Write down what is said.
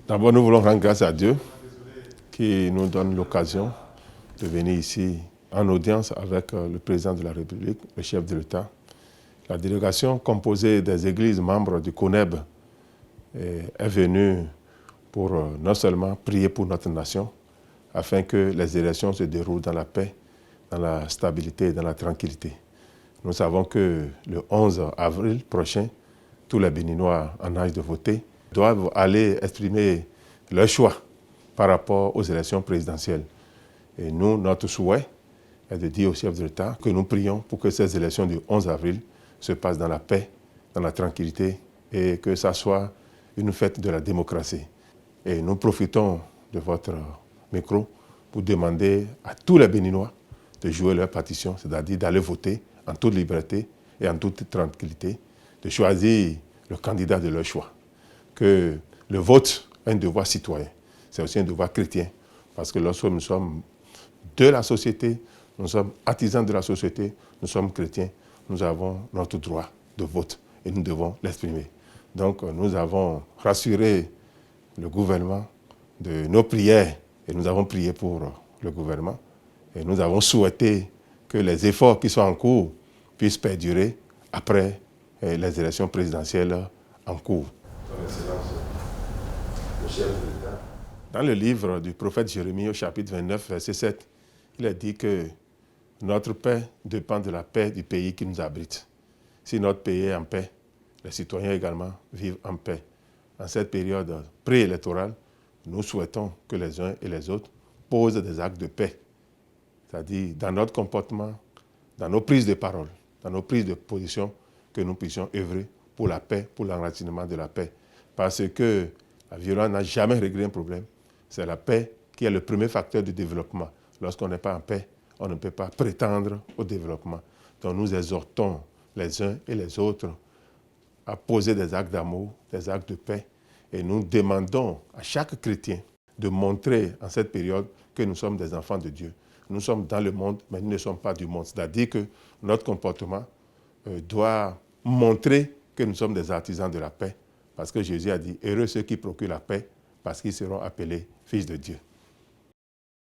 D'abord, nous voulons rendre grâce à Dieu qui nous donne l'occasion de venir ici en audience avec le président de la République, le chef de l'État. La délégation composée des églises membres du CONEB est venue pour non seulement prier pour notre nation, afin que les élections se déroulent dans la paix, dans la stabilité et dans la tranquillité. Nous savons que le 11 avril prochain, tous les Béninois en âge de voter doivent aller exprimer leur choix par rapport aux élections présidentielles. Et nous, notre souhait est de dire au chef de l'État que nous prions pour que ces élections du 11 avril se passent dans la paix, dans la tranquillité et que ça soit une fête de la démocratie. Et nous profitons de votre micro pour demander à tous les Béninois de jouer leur partition, c'est-à-dire d'aller voter en toute liberté et en toute tranquillité, de choisir le candidat de leur choix. Que le vote est un devoir citoyen, c'est aussi un devoir chrétien, parce que lorsque nous sommes de la société, nous sommes artisans de la société, nous sommes chrétiens, nous avons notre droit de vote et nous devons l'exprimer. Donc nous avons rassuré le gouvernement de nos prières et nous avons prié pour le gouvernement et nous avons souhaité que les efforts qui sont en cours puissent perdurer après les élections présidentielles en cours. Dans le livre du prophète Jérémie au chapitre 29, verset 7, il est dit que notre paix dépend de la paix du pays qui nous abrite. Si notre pays est en paix, les citoyens également vivent en paix. En cette période préélectorale, nous souhaitons que les uns et les autres posent des actes de paix. C'est-à-dire dans notre comportement, dans nos prises de parole, dans nos prises de position, que nous puissions œuvrer pour la paix, pour l'enracinement de la paix. Parce que la violence n'a jamais réglé un problème. C'est la paix qui est le premier facteur du développement. Lorsqu'on n'est pas en paix, on ne peut pas prétendre au développement. Donc nous exhortons les uns et les autres à poser des actes d'amour, des actes de paix. Et nous demandons à chaque chrétien de montrer en cette période que nous sommes des enfants de Dieu. Nous sommes dans le monde, mais nous ne sommes pas du monde. C'est-à-dire que notre comportement doit montrer que nous sommes des artisans de la paix. Parce que Jésus a dit, heureux ceux qui procurent la paix, parce qu'ils seront appelés fils de Dieu.